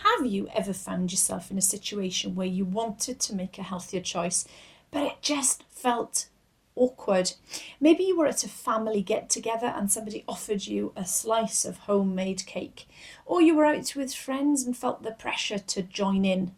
Have you ever found yourself in a situation where you wanted to make a healthier choice, but it just felt awkward? Maybe you were at a family get together and somebody offered you a slice of homemade cake, or you were out with friends and felt the pressure to join in,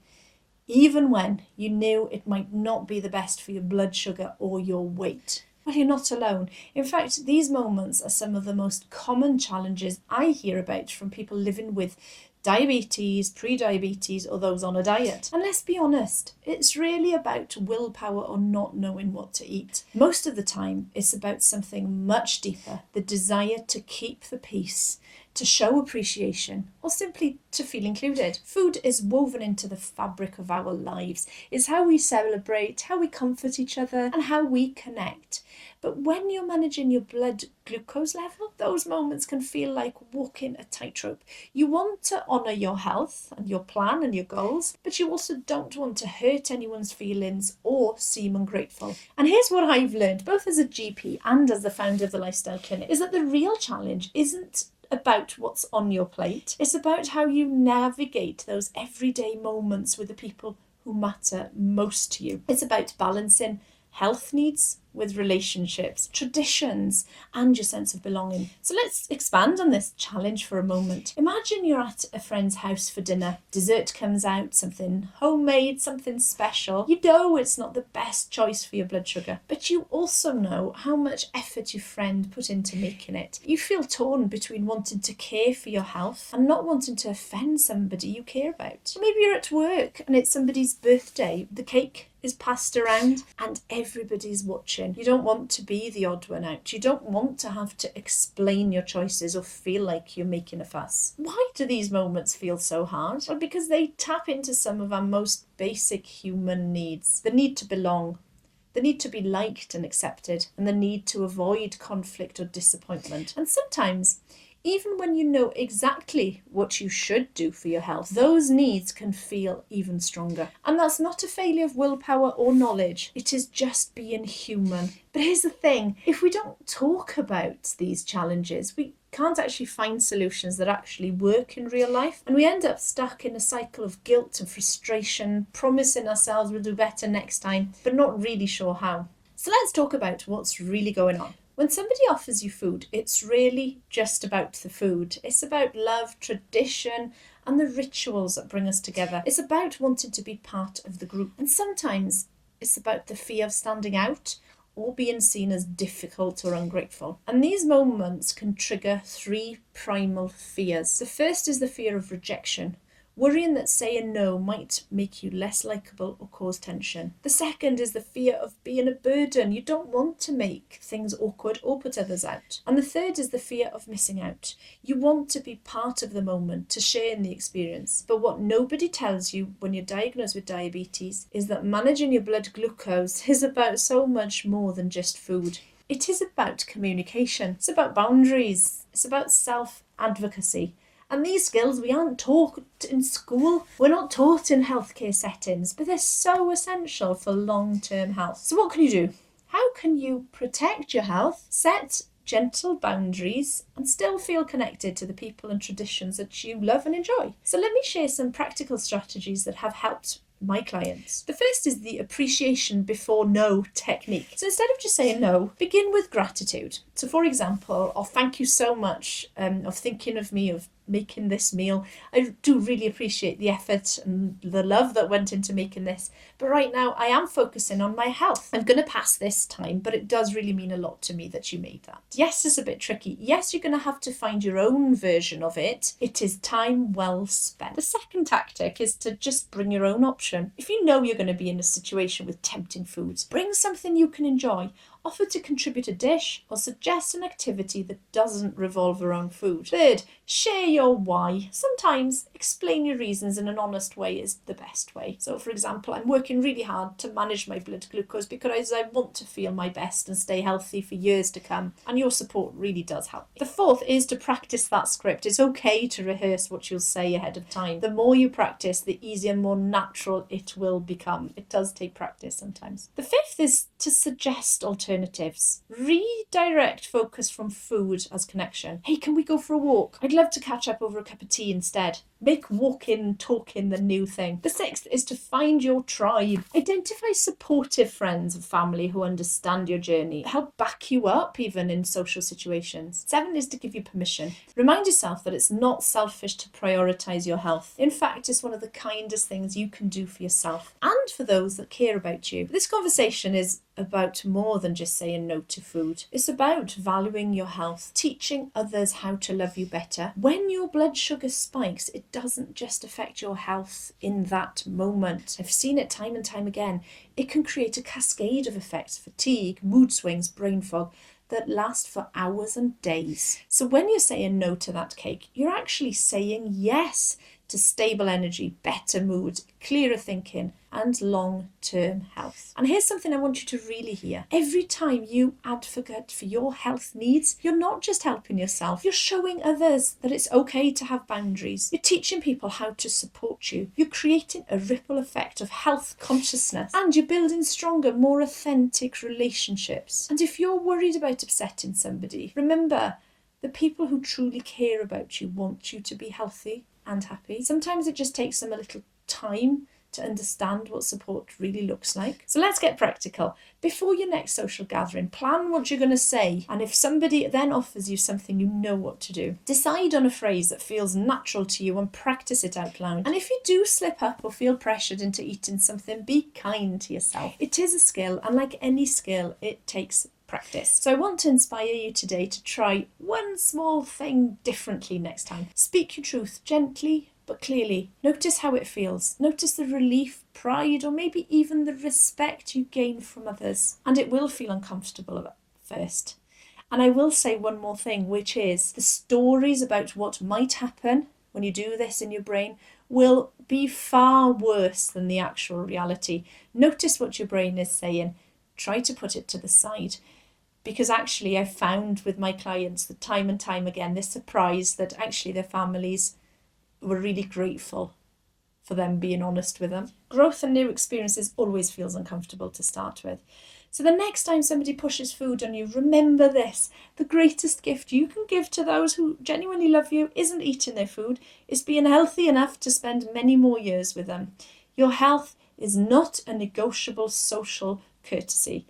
even when you knew it might not be the best for your blood sugar or your weight. Well, you're not alone. In fact, these moments are some of the most common challenges I hear about from people living with diabetes, pre-diabetes, or those on a diet. And let's be honest, it's really about willpower or not knowing what to eat. Most of the time, it's about something much deeper, the desire to keep the peace, to show appreciation, or simply to feel included. Food is woven into the fabric of our lives. It's how we celebrate, how we comfort each other, and how we connect. But when you're managing your blood glucose level, those moments can feel like walking a tightrope. You want to honour your health and your plan and your goals, but you also don't want to hurt anyone's feelings or seem ungrateful. And here's what I've learned, both as a GP and as the founder of the Lifestyle Clinic, is that the real challenge isn't about what's on your plate. It's about how you navigate those everyday moments with the people who matter most to you. It's about balancing health needs with relationships, traditions, and your sense of belonging. So let's expand on this challenge for a moment. Imagine you're at a friend's house for dinner. Dessert comes out, something homemade, something special. You know it's not the best choice for your blood sugar, but you also know how much effort your friend put into making it. You feel torn between wanting to care for your health and not wanting to offend somebody you care about. Maybe you're at work and it's somebody's birthday. The cake is passed around and everybody's watching. You don't want to be the odd one out. You don't want to have to explain your choices or feel like you're making a fuss. Why do these moments feel so hard? Well, because they tap into some of our most basic human needs. The need to belong, the need to be liked and accepted, and the need to avoid conflict or disappointment. And sometimes, even when you know exactly what you should do for your health, those needs can feel even stronger. And that's not a failure of willpower or knowledge. It is just being human. But here's the thing, if we don't talk about these challenges, we can't actually find solutions that actually work in real life. And we end up stuck in a cycle of guilt and frustration, promising ourselves we'll do better next time, but not really sure how. So let's talk about what's really going on. When somebody offers you food, it's really just about the food. It's about love, tradition, and the rituals that bring us together. It's about wanting to be part of the group. And sometimes it's about the fear of standing out or being seen as difficult or ungrateful. And these moments can trigger three primal fears. The first is the fear of rejection, worrying that saying no might make you less likable or cause tension. The second is the fear of being a burden. You don't want to make things awkward or put others out. And the third is the fear of missing out. You want to be part of the moment, to share in the experience. But what nobody tells you when you're diagnosed with diabetes is that managing your blood glucose is about so much more than just food. It is about communication. It's about boundaries. It's about self-advocacy. And these skills we aren't taught in school. We're not taught in healthcare settings, but they're so essential for long-term health. So what can you do? How can you protect your health, set gentle boundaries, and still feel connected to the people and traditions that you love and enjoy? So let me share some practical strategies that have helped my clients. The first is the appreciation before no technique. So instead of just saying no, begin with gratitude. So for example, thank you so much of thinking of me, of making this meal. I do really appreciate the effort and the love that went into making this. But right now I am focusing on my health. I'm going to pass this time, but it does really mean a lot to me that you made that. Yes, it's a bit tricky. Yes, you're going to have to find your own version of it. It is time well spent. The second tactic is to just bring your own option. If you know you're going to be in a situation with tempting foods, bring something you can enjoy. Offer to contribute a dish or suggest an activity that doesn't revolve around food. Third, share your why. Sometimes explain your reasons in an honest way is the best way. So for example, I'm working really hard to manage my blood glucose because I want to feel my best and stay healthy for years to come. And your support really does help. The fourth is to practice that script. It's okay to rehearse what you'll say ahead of time. The more you practice, the easier and more natural it will become. It does take practice sometimes. The fifth is to suggest alternatives. Redirect focus from food as connection. Hey, can we go for a walk? I'd love to catch up over a cup of tea instead. Make walking, talking the new thing. The 6th is to find your tribe. Identify supportive friends and family who understand your journey, help back you up even in social situations. 7 is to give you permission. Remind yourself that it's not selfish to prioritize your health. In fact, it's one of the kindest things you can do for yourself and for those that care about you. This conversation is about more than just saying no to food. It's about valuing your health, teaching others how to love you better. When your blood sugar spikes, it doesn't just affect your health in that moment. I've seen it time and time again. It can create a cascade of effects: fatigue, mood swings, brain fog, that last for hours and days. So when you're saying no to that cake, you're actually saying yes to stable energy, better mood, clearer thinking, and long-term health. And here's something I want you to really hear. Every time you advocate for your health needs, you're not just helping yourself, you're showing others that it's okay to have boundaries. You're teaching people how to support you. You're creating a ripple effect of health consciousness, and you're building stronger, more authentic relationships. And if you're worried about upsetting somebody, remember, the people who truly care about you want you to be healthy and happy. Sometimes it just takes them a little time to understand what support really looks like. So let's get practical. Before your next social gathering, plan what you're going to say, and if somebody then offers you something, you know what to do. Decide on a phrase that feels natural to you and practice it out loud. And if you do slip up or feel pressured into eating something, be kind to yourself. It is a skill, and like any skill, it takes practice. So I want to inspire you today to try one small thing differently next time. Speak your truth gently but clearly. Notice how it feels. Notice the relief, pride, or maybe even the respect you gain from others. And it will feel uncomfortable at first. And I will say one more thing, which is the stories about what might happen when you do this in your brain will be far worse than the actual reality. Notice what your brain is saying. Try to put it to the side. Because actually I've found with my clients that time and time again, they're surprised that actually their families were really grateful for them being honest with them. Growth and new experiences always feels uncomfortable to start with. So the next time somebody pushes food on you, remember this: the greatest gift you can give to those who genuinely love you isn't eating their food, it's being healthy enough to spend many more years with them. Your health is not a negotiable social courtesy.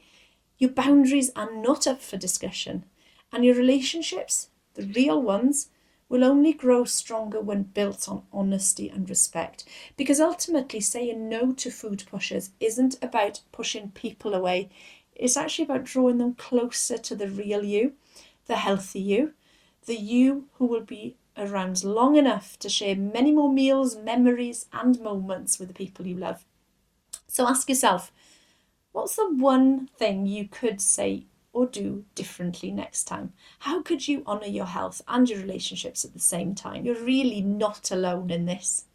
Your boundaries are not up for discussion, and your relationships, the real ones, will only grow stronger when built on honesty and respect. Because ultimately, saying no to food pushers isn't about pushing people away. It's actually about drawing them closer to the real you, the healthy you, the you who will be around long enough to share many more meals, memories, and moments with the people you love. So ask yourself, what's the one thing you could say or do differently next time? How could you honour your health and your relationships at the same time? You're really not alone in this.